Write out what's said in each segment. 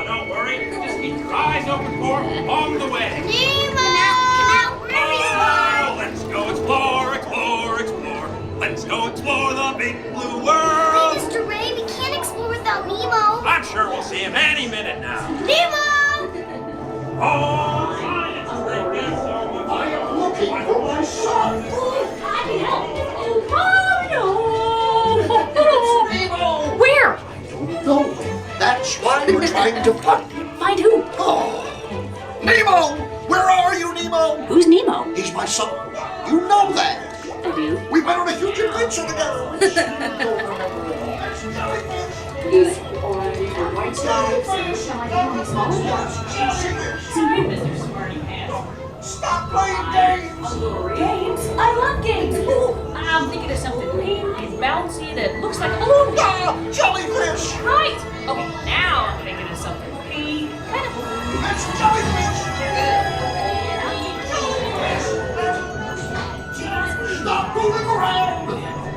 Don't worry. Just keep your eyes open for him along the way. Nemo! Let's go explore, explore, explore. Let's go explore the big blue world. Hey, Mr. Ray, we can't explore without Nemo. I'm sure we'll see him any minute now. Nemo! Oh, I am looking for my son. Nemo! Where? No, that's why we're trying to find him. Find who? Oh, Nemo! Where are you, Nemo? Who's Nemo? He's my son. You know that. I do. We've been on a huge adventure together. Stop playing games. Games? I love games. Ooh, I'm thinking of something pink and bouncy that looks like a balloon. Ah, jellyfish. Right. Okay, now I'm thinking of something pink, kind of blue. That's jellyfish. Stop moving around.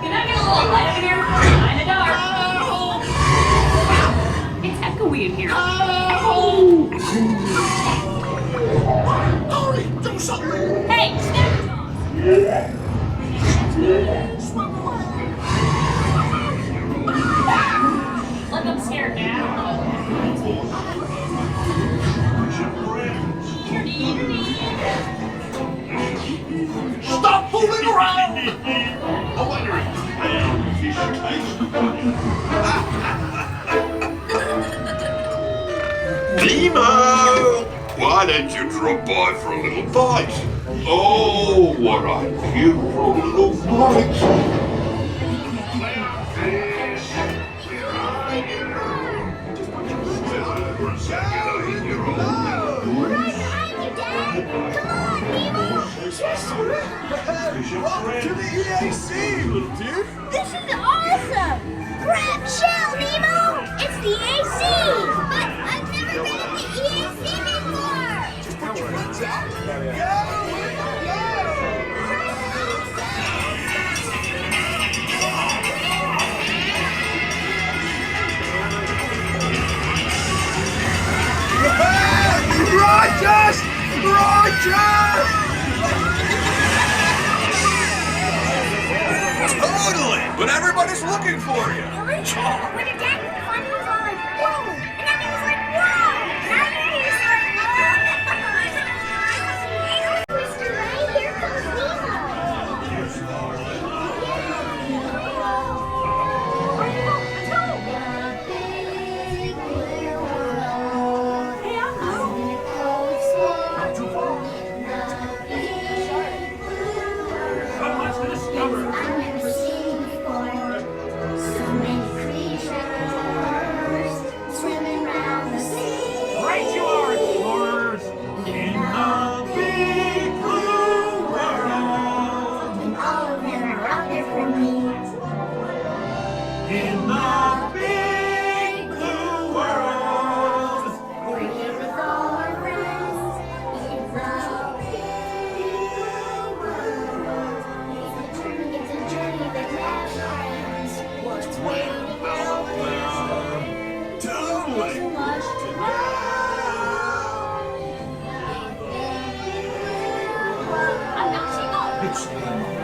Can I get a little light over here? Kind of dark. It's echoey in here. Dory, do something. Hey, snap! Swim away. Look, I'm scared now. Stop moving around. Nemo! Why don't you drop by for a little bite? Oh, what a beautiful little bite! Welcome to the EAC, little dude. This is awesome. Grab shell, Nemo. It's the EAC. But I've never been in the EAC before. Just put your hands out. Rogers! Rogers! Totally! But everybody's looking for you. When the dad was on, he was all like, whoa. And then he was like, whoa. Now he's like, whoa. Mr. Ray, here comes Nemo. So much to discover. I've never seen before. So many creatures swimming around the sea. Right you are, explorers, in the big blue world. And all of them are out there for me. In the big blue world. We're here with all our friends. In the big blue world. It's a journey that never ends. What's waiting out there? Totally. So much to know. I'm not seeing all. It's Nemo.